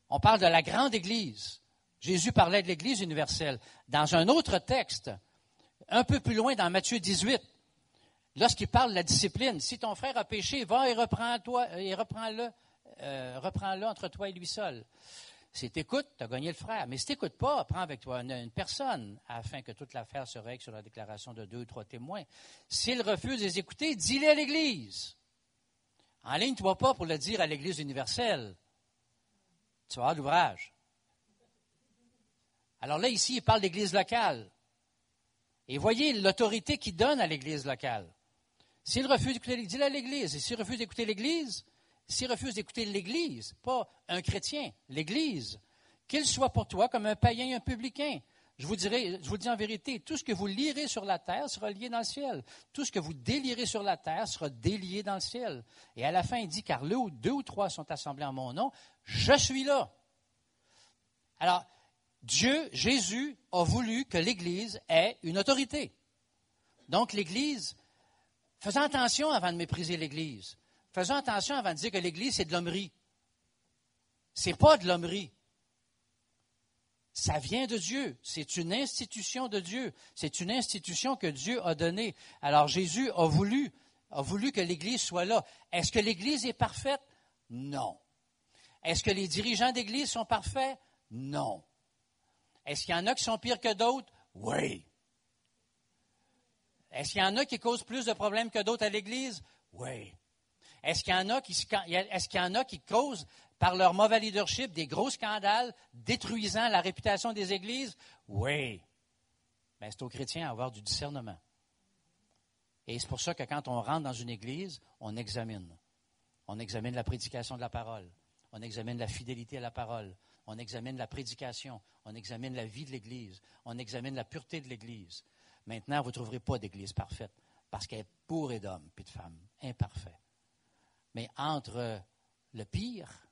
On parle de la grande Église. Jésus parlait de l'Église universelle. Dans un autre texte, un peu plus loin, dans Matthieu 18, lorsqu'il parle de la discipline, si ton frère a péché, va et reprends-le entre toi et lui seul. Si tu écoutes, tu as gagné le frère. Mais si tu n'écoutes pas, prends avec toi une personne afin que toute l'affaire se règle sur la déclaration de 2 ou 3 témoins. S'il refuse de les écouter, dis-le à l'Église. Enligne-toi pas pour le dire à l'Église universelle. Tu vas avoir l'ouvrage. Alors là, ici, il parle d'Église locale. Et voyez l'autorité qu'il donne à l'Église locale. S'il refuse d'écouter l'Église, dis-le à l'Église. Et s'il refuse d'écouter l'Église, pas un chrétien, l'Église, qu'il soit pour toi comme un païen et un publicain. Je vous le dis en vérité, tout ce que vous lirez sur la terre sera lié dans le ciel. Tout ce que vous délirez sur la terre sera délié dans le ciel. Et à la fin, il dit, car là où 2 ou 3 sont assemblés en mon nom, je suis là. Alors, Dieu, Jésus, a voulu que l'Église ait une autorité. Donc, l'Église, faisons attention avant de mépriser l'Église. Faisons attention avant de dire que l'Église, c'est de l'hommerie. C'est pas de l'hommerie. Ça vient de Dieu. C'est une institution de Dieu. C'est une institution que Dieu a donnée. Alors, Jésus a voulu que l'Église soit là. Est-ce que l'Église est parfaite? Non. Est-ce que les dirigeants d'Église sont parfaits? Non. Est-ce qu'il y en a qui sont pires que d'autres? Oui. Est-ce qu'il y en a qui causent plus de problèmes que d'autres à l'Église? Oui. Est-ce qu'il y en a qui causent, par leur mauvais leadership, des gros scandales détruisant la réputation des églises? Oui. Mais c'est aux chrétiens à avoir du discernement. Et c'est pour ça que quand on rentre dans une église, on examine. On examine la prédication de la parole. On examine la fidélité à la parole. On examine la prédication. On examine la vie de l'Église. On examine la pureté de l'Église. Maintenant, vous ne trouverez pas d'Église parfaite parce qu'elle est bourrée d'hommes et de femmes imparfaits. Mais entre le pire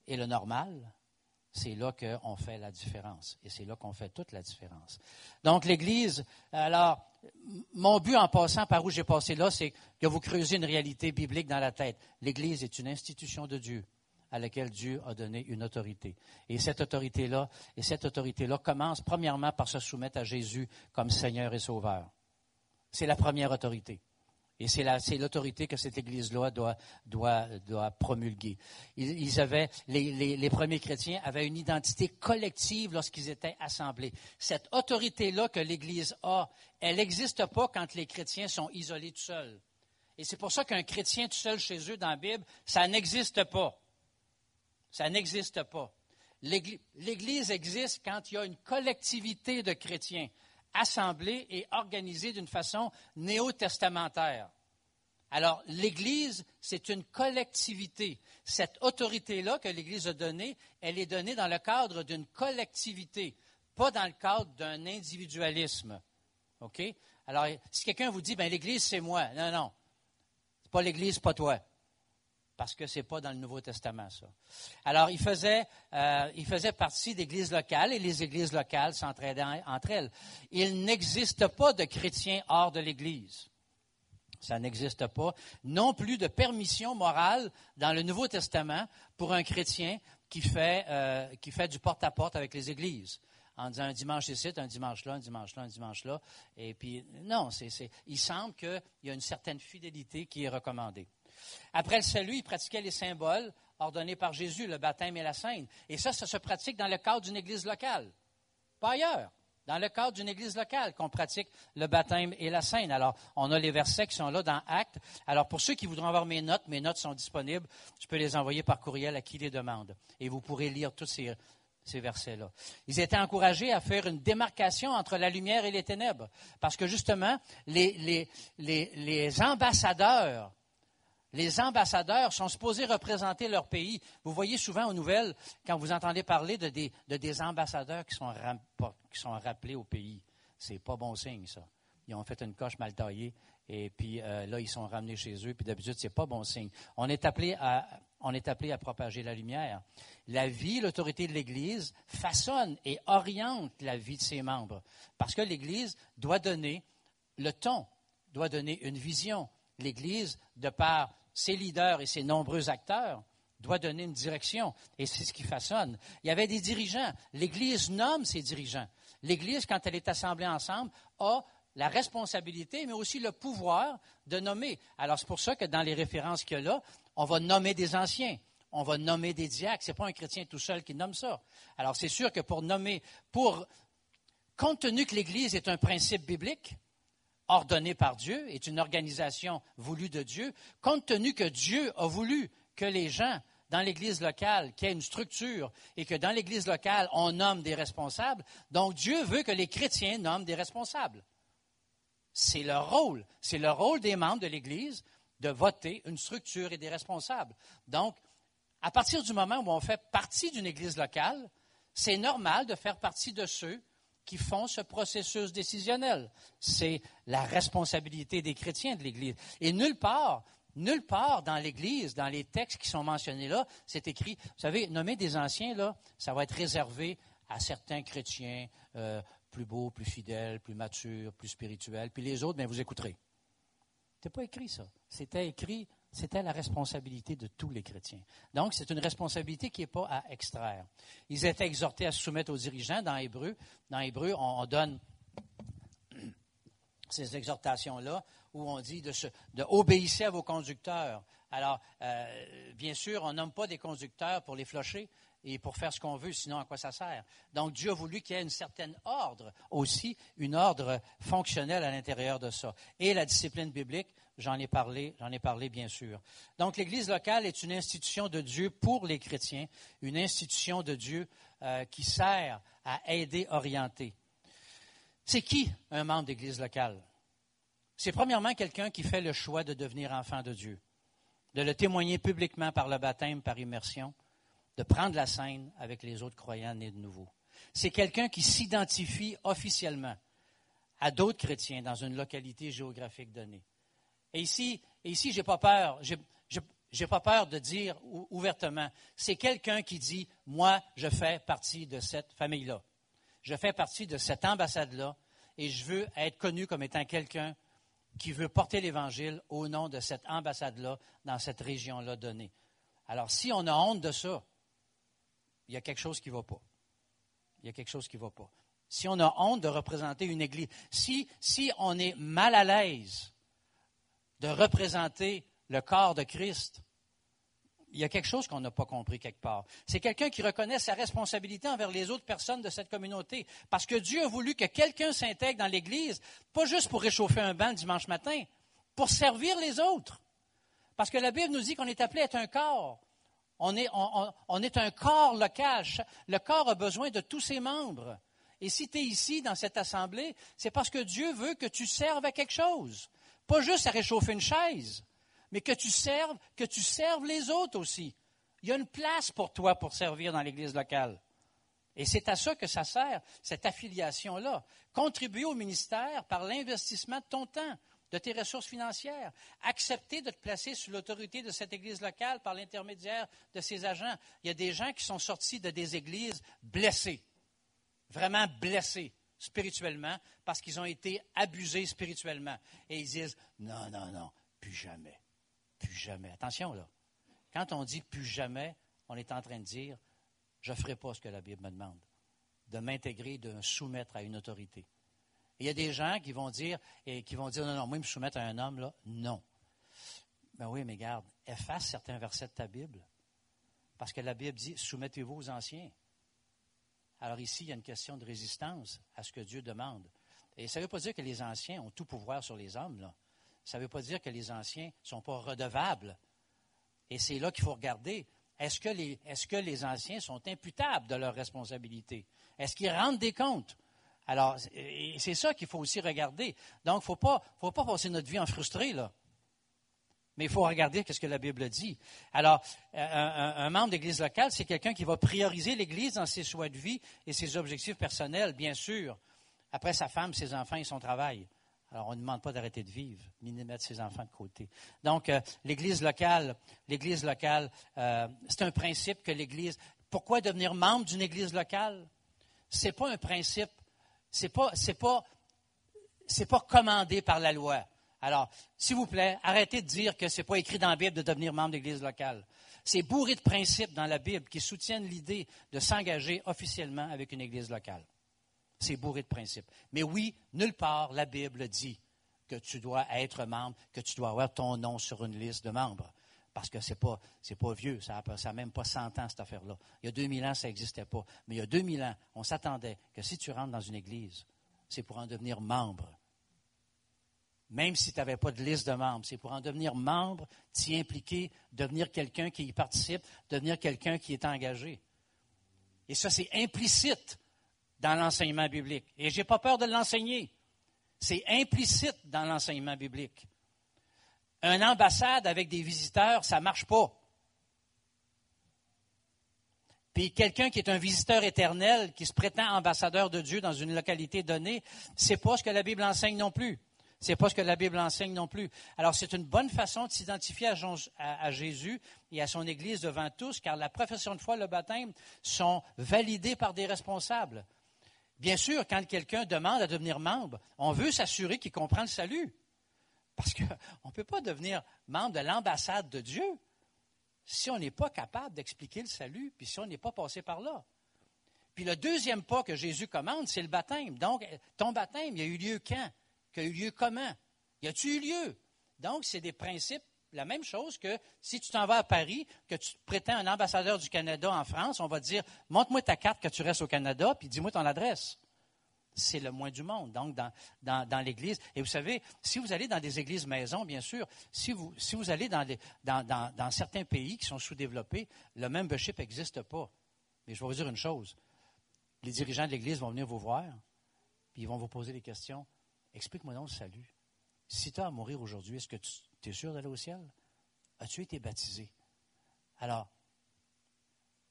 et le normal, c'est là qu'on fait la différence. Et c'est là qu'on fait toute la différence. Donc, l'Église, alors, mon but en passant par où j'ai passé là, c'est que vous creusez une réalité biblique dans la tête. L'Église est une institution de Dieu à laquelle Dieu a donné une autorité. Et cette autorité-là commence premièrement par se soumettre à Jésus comme Seigneur et Sauveur. C'est la première autorité. Et c'est l'autorité que cette Église-là doit promulguer. Les premiers chrétiens avaient une identité collective lorsqu'ils étaient assemblés. Cette autorité-là que l'Église a, elle n'existe pas quand les chrétiens sont isolés tout seuls. Et c'est pour ça qu'un chrétien tout seul chez eux dans la Bible, ça n'existe pas. Ça n'existe pas. L'Église existe quand il y a une collectivité de chrétiens assemblés et organisés d'une façon néo-testamentaire. Alors, l'Église, c'est une collectivité. Cette autorité-là que l'Église a donnée, elle est donnée dans le cadre d'une collectivité, pas dans le cadre d'un individualisme. OK? Alors, si quelqu'un vous dit, bien, l'Église, c'est moi. Non, non. C'est pas l'Église, c'est pas toi. Parce que ce n'est pas dans le Nouveau Testament, ça. Alors, il faisait partie d'églises locales et les églises locales s'entraidaient entre elles. Il n'existe pas de chrétiens hors de l'Église. Ça n'existe pas. Non plus de permission morale dans le Nouveau Testament pour un chrétien qui fait du porte-à-porte avec les églises. En disant un dimanche ici, un dimanche là, un dimanche là, un dimanche là. Et puis, non, il semble qu'il y a une certaine fidélité qui est recommandée. Après le salut, il pratiquait les symboles ordonnés par Jésus, le baptême et la cène. Et ça se pratique dans le cadre d'une église locale. Pas ailleurs. Dans le cadre d'une église locale qu'on pratique le baptême et la cène. Alors, on a les versets qui sont là dans Actes. Alors, pour ceux qui voudront avoir mes notes sont disponibles. Je peux les envoyer par courriel à qui les demande. Et vous pourrez lire tous ces versets-là. Ils étaient encouragés à faire une démarcation entre la lumière et les ténèbres. Parce que justement, les ambassadeurs sont supposés représenter leur pays. Vous voyez souvent aux nouvelles, quand vous entendez parler de des ambassadeurs qui sont rappelés au pays. C'est pas bon signe, ça. Ils ont fait une coche mal taillée, et puis là, ils sont ramenés chez eux, puis d'habitude, c'est pas bon signe. On est appelé à propager la lumière. La vie, l'autorité de l'Église façonne et oriente la vie de ses membres. Parce que l'Église doit donner le ton, doit donner une vision. L'Église, de par ses leaders et ses nombreux acteurs, doit donner une direction. Et c'est ce qui façonne. Il y avait des dirigeants. L'Église nomme ses dirigeants. L'Église, quand elle est assemblée ensemble, a la responsabilité, mais aussi le pouvoir de nommer. Alors, c'est pour ça que dans les références qu'il y a là, on va nommer des anciens. On va nommer des diacres. Ce n'est pas un chrétien tout seul qui nomme ça. Alors, c'est sûr que compte tenu que l'Église est un principe biblique, ordonné par Dieu, est une organisation voulue de Dieu, compte tenu que Dieu a voulu que les gens dans l'Église locale qu'il y ait une structure et que dans l'Église locale, on nomme des responsables. Donc, Dieu veut que les chrétiens nomment des responsables. C'est leur rôle. C'est le rôle des membres de l'Église de voter une structure et des responsables. Donc, à partir du moment où on fait partie d'une Église locale, c'est normal de faire partie de ceux qui font ce processus décisionnel. C'est la responsabilité des chrétiens de l'Église. Et nulle part dans l'Église, dans les textes qui sont mentionnés là, c'est écrit, vous savez, nommer des anciens, là, ça va être réservé à certains chrétiens plus beaux, plus fidèles, plus matures, plus spirituels, puis les autres, bien, vous écouterez. C'était pas écrit, ça. C'était écrit, c'était la responsabilité de tous les chrétiens. Donc, c'est une responsabilité qui n'est pas à extraire. Ils étaient exhortés à se soumettre aux dirigeants dans Hébreu. Dans Hébreu, on donne ces exhortations-là où on dit de obéissez à vos conducteurs. Alors, bien sûr, on nomme pas des conducteurs pour les flocher et pour faire ce qu'on veut, sinon à quoi ça sert? Donc, Dieu a voulu qu'il y ait une certaine ordre aussi, une ordre fonctionnelle à l'intérieur de ça. Et la discipline biblique, j'en ai parlé bien sûr. Donc, l'Église locale est une institution de Dieu pour les chrétiens, une institution de Dieu qui sert à aider, orienter. C'est qui un membre d'Église locale? C'est premièrement quelqu'un qui fait le choix de devenir enfant de Dieu, de le témoigner publiquement par le baptême, par immersion, de prendre la scène avec les autres croyants nés de nouveau. C'est quelqu'un qui s'identifie officiellement à d'autres chrétiens dans une localité géographique donnée. Et ici, j'ai pas peur de dire ouvertement, c'est quelqu'un qui dit, moi, je fais partie de cette famille-là. Je fais partie de cette ambassade-là et je veux être connu comme étant quelqu'un qui veut porter l'Évangile au nom de cette ambassade-là dans cette région-là donnée. Alors, si on a honte de ça, il y a quelque chose qui ne va pas. Il y a quelque chose qui ne va pas. Si on a honte de représenter une Église, si on est mal à l'aise de représenter le corps de Christ, il y a quelque chose qu'on n'a pas compris quelque part. C'est quelqu'un qui reconnaît sa responsabilité envers les autres personnes de cette communauté. Parce que Dieu a voulu que quelqu'un s'intègre dans l'Église, pas juste pour réchauffer un banc le dimanche matin, pour servir les autres. Parce que la Bible nous dit qu'on est appelé à être un corps. On est un corps local. Le corps a besoin de tous ses membres. Et si tu es ici, dans cette assemblée, c'est parce que Dieu veut que tu serves à quelque chose. Pas juste à réchauffer une chaise, mais que tu serves les autres aussi. Il y a une place pour toi pour servir dans l'Église locale. Et c'est à ça que ça sert, cette affiliation-là. Contribuer au ministère par l'investissement de ton temps, de tes ressources financières. Accepter de te placer sous l'autorité de cette Église locale par l'intermédiaire de ses agents. Il y a des gens qui sont sortis de des églises blessés, vraiment blessés spirituellement, parce qu'ils ont été abusés spirituellement. Et ils disent, non, plus jamais. Plus jamais. Attention, là. Quand on dit plus jamais, on est en train de dire, je ne ferai pas ce que la Bible me demande, de m'intégrer, de me soumettre à une autorité. Et il y a des gens qui vont dire, non, moi, me soumettre à un homme, là, non. Ben oui, mais garde, efface certains versets de ta Bible, parce que la Bible dit, soumettez-vous aux anciens. Alors ici, il y a une question de résistance à ce que Dieu demande. Et ça ne veut pas dire que les anciens ont tout pouvoir sur les hommes, là. Ça ne veut pas dire que les anciens ne sont pas redevables. Et c'est là qu'il faut regarder. Est-ce que les anciens sont imputables de leurs responsabilités? Est-ce qu'ils rendent des comptes? Alors, c'est ça qu'il faut aussi regarder. Donc, il ne faut pas passer notre vie en frustré, là. Mais il faut regarder ce que la Bible dit. Alors, un membre d'Église locale, c'est quelqu'un qui va prioriser l'Église dans ses choix de vie et ses objectifs personnels, bien sûr. Après sa femme, ses enfants et son travail. Alors, on ne demande pas d'arrêter de vivre, ni de mettre ses enfants de côté. Donc, l'Église locale, c'est un principe que l'Église... Pourquoi devenir membre d'une Église locale? C'est pas un principe, c'est pas commandé par la loi. Alors, s'il vous plaît, arrêtez de dire que ce n'est pas écrit dans la Bible de devenir membre d'Église locale. C'est bourré de principes dans la Bible qui soutiennent l'idée de s'engager officiellement avec une Église locale. C'est bourré de principes. Mais oui, nulle part, la Bible dit que tu dois être membre, que tu dois avoir ton nom sur une liste de membres. Parce que c'est pas vieux, ça n'a même pas 100 ans, cette affaire-là. Il y a 2000 ans, ça n'existait pas. Mais il y a 2000 ans, on s'attendait que si tu rentres dans une église, c'est pour en devenir membre. même si tu n'avais pas de liste de membres. C'est pour en devenir membre, t'y impliquer, devenir quelqu'un qui y participe, devenir quelqu'un qui est engagé. Et ça, c'est implicite dans l'enseignement biblique. Et je n'ai pas peur de l'enseigner. C'est implicite dans l'enseignement biblique. Une ambassade avec des visiteurs, ça ne marche pas. Puis quelqu'un qui est un visiteur éternel, qui se prétend ambassadeur de Dieu dans une localité donnée, c'est pas ce que la Bible enseigne non plus. C'est pas ce que la Bible enseigne non plus. Alors, c'est une bonne façon de s'identifier à Jésus et à son Église devant tous, car la profession de foi et le baptême sont validés par des responsables. Bien sûr, quand quelqu'un demande à devenir membre, on veut s'assurer qu'il comprend le salut. Parce qu'on ne peut pas devenir membre de l'ambassade de Dieu si on n'est pas capable d'expliquer le salut, puis si on n'est pas passé par là. Puis le deuxième pas que Jésus commande, c'est le baptême. Donc, ton baptême, il a eu lieu quand? Il a eu lieu comment? Y a-t-il eu lieu? Donc, c'est des principes, la même chose que si tu t'en vas à Paris, que tu te prétends un ambassadeur du Canada en France, on va te dire, montre-moi ta carte que tu restes au Canada, puis dis-moi ton adresse. C'est le moins du monde, donc, dans l'Église. Et vous savez, si vous allez dans des églises maisons, bien sûr, si vous allez dans certains pays qui sont sous-développés, le membership n'existe pas. Mais je vais vous dire une chose. Les dirigeants de l'Église vont venir vous voir, puis ils vont vous poser des questions. Explique-moi donc le salut. Si tu as à mourir aujourd'hui, est-ce que tu es sûr d'aller au ciel? As-tu été baptisé? Alors,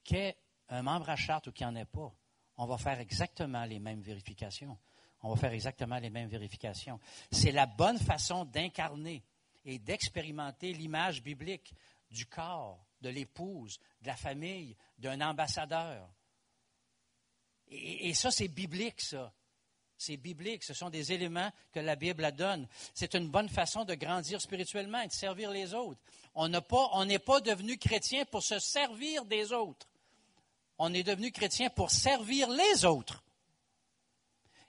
qu'il y ait un membre à charte ou qu'il n'y en ait pas, on va faire exactement les mêmes vérifications. On va faire exactement les mêmes vérifications. C'est la bonne façon d'incarner et d'expérimenter l'image biblique du corps, de l'épouse, de la famille, d'un ambassadeur. Et ça, c'est biblique, ça. C'est biblique. Ce sont des éléments que la Bible donne. C'est une bonne façon de grandir spirituellement et de servir les autres. On n'est pas devenu chrétien pour se servir des autres. On est devenu chrétien pour servir les autres.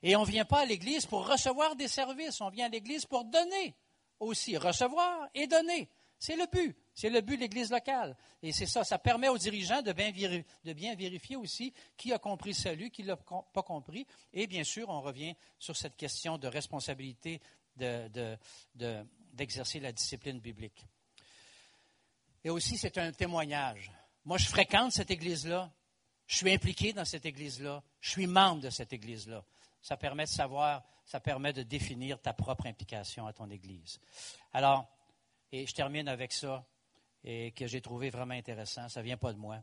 Et on ne vient pas à l'Église pour recevoir des services. On vient à l'Église pour donner aussi. Recevoir et donner. C'est le but. C'est le but de l'Église locale. Et c'est ça. Ça permet aux dirigeants de bien vérifier aussi qui a compris le salut, qui ne l'a pas compris. Et bien sûr, on revient sur cette question de responsabilité d'exercer la discipline biblique. Et aussi, c'est un témoignage. Moi, je fréquente cette Église-là. Je suis impliqué dans cette Église-là. Je suis membre de cette Église-là. Ça permet de savoir, ça permet de définir ta propre implication à ton Église. Alors, et je termine avec ça, et que j'ai trouvé vraiment intéressant. Ça ne vient pas de moi.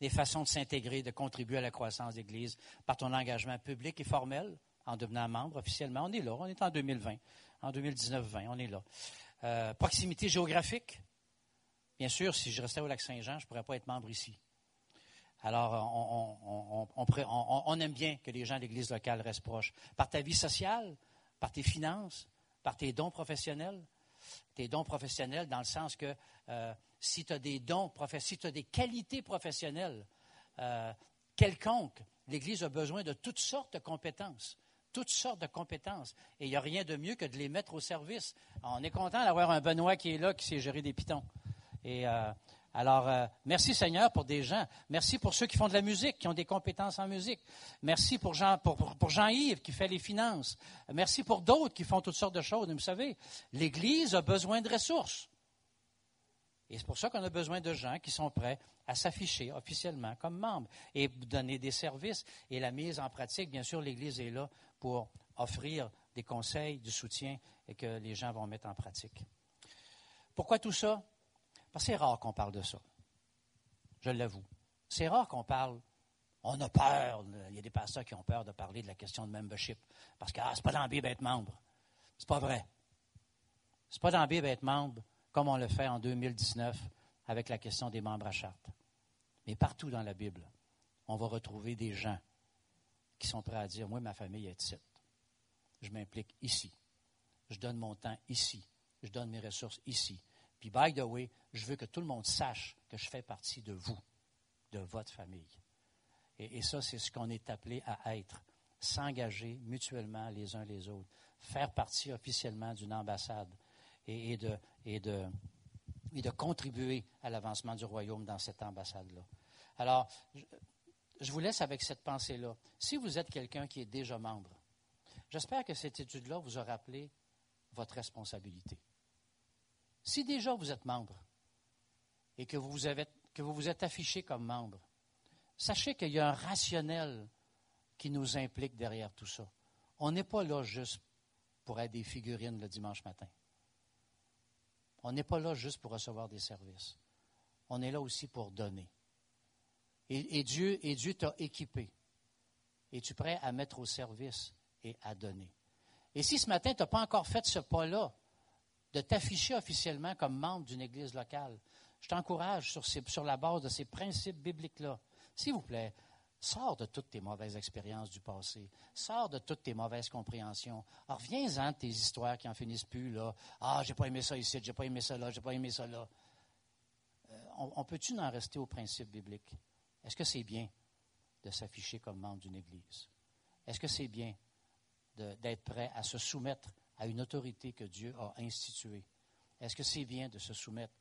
Des façons de s'intégrer, de contribuer à la croissance d'Église par ton engagement public et formel, en devenant membre officiellement. On est là, on est en 2020, en 2019-20, on est là. Proximité géographique. Bien sûr, si je restais au Lac-Saint-Jean, je ne pourrais pas être membre ici. Alors, on aime bien que les gens de l'Église locale restent proches. Par ta vie sociale, par tes finances, par tes dons professionnels. Tes dons professionnels dans le sens que si tu as des dons, si tu as des qualités professionnelles quelconques, l'Église a besoin de toutes sortes de compétences. Toutes sortes de compétences. Et il n'y a rien de mieux que de les mettre au service. On est content d'avoir un Benoît qui est là, qui sait gérer des pitons. Et alors, merci Seigneur pour des gens. Merci pour ceux qui font de la musique, qui ont des compétences en musique. Merci pour Jean-Yves qui fait les finances. Merci pour d'autres qui font toutes sortes de choses. Mais vous savez, l'Église a besoin de ressources. Et c'est pour ça qu'on a besoin de gens qui sont prêts à s'afficher officiellement comme membres et donner des services. Et la mise en pratique, bien sûr, l'Église est là pour offrir des conseils, du soutien et que les gens vont mettre en pratique. Pourquoi tout ça? Parce que c'est rare qu'on parle de ça. Je l'avoue. C'est rare qu'on parle. On a peur. Il y a des pasteurs qui ont peur de parler de la question de membership. Parce que c'est pas dans la Bible être membre. C'est pas vrai. C'est pas dans la Bible être membre comme on le fait en 2019 avec la question des membres à charte. Mais partout dans la Bible, on va retrouver des gens qui sont prêts à dire, moi, ma famille est ici. Je m'implique ici. Je donne mon temps ici. Je donne mes ressources ici. Puis, by the way, je veux que tout le monde sache que je fais partie de vous, de votre famille. Et ça, c'est ce qu'on est appelé à être. S'engager mutuellement les uns les autres. Faire partie officiellement d'une ambassade et de contribuer à l'avancement du royaume dans cette ambassade-là. Alors, je vous laisse avec cette pensée-là. Si vous êtes quelqu'un qui est déjà membre, j'espère que cette étude-là vous a rappelé votre responsabilité. Si déjà vous êtes membre et que vous vous êtes affiché comme membre, sachez qu'il y a un rationnel qui nous implique derrière tout ça. On n'est pas là juste pour être des figurines le dimanche matin. On n'est pas là juste pour recevoir des services. On est là aussi pour donner. Et Dieu t'a équipé. Es-tu prêt à mettre au service et à donner? Et si ce matin, tu n'as pas encore fait ce pas-là, de t'afficher officiellement comme membre d'une église locale, je t'encourage sur la base de ces principes bibliques-là. S'il vous plaît, sors de toutes tes mauvaises expériences du passé. Sors de toutes tes mauvaises compréhensions. Alors, reviens-en de tes histoires qui n'en finissent plus, là. Ah, j'ai pas aimé ça ici, j'ai pas aimé ça là, j'ai pas aimé ça là. On peut-tu en rester aux principes bibliques? Est-ce que c'est bien de s'afficher comme membre d'une église? Est-ce que c'est bien d'être prêt à se soumettre à une autorité que Dieu a instituée? Est-ce que c'est bien de se soumettre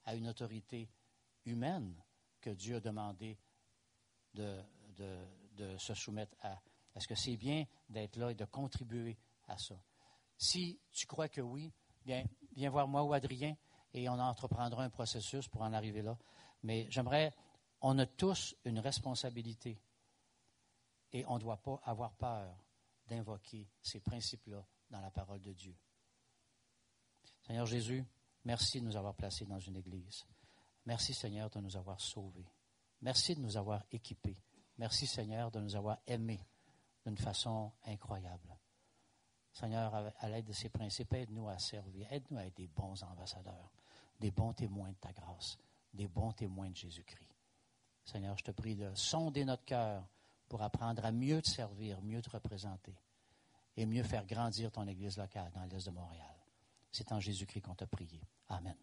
à une autorité humaine que Dieu a demandé de se soumettre à? Est-ce que c'est bien d'être là et de contribuer à ça? Si tu crois que oui, bien, viens voir moi ou Adrien et on entreprendra un processus pour en arriver là. Mais on a tous une responsabilité et on ne doit pas avoir peur d'invoquer ces principes-là dans la parole de Dieu. Seigneur Jésus, merci de nous avoir placés dans une église. Merci Seigneur de nous avoir sauvés. Merci de nous avoir équipés. Merci Seigneur de nous avoir aimés d'une façon incroyable. Seigneur, à l'aide de ces principes, aide-nous à servir. Aide-nous à être des bons ambassadeurs, des bons témoins de ta grâce, des bons témoins de Jésus-Christ. Seigneur, je te prie de sonder notre cœur pour apprendre à mieux te servir, mieux te représenter et mieux faire grandir ton Église locale dans l'Est de Montréal. C'est en Jésus-Christ qu'on t'a prié. Amen.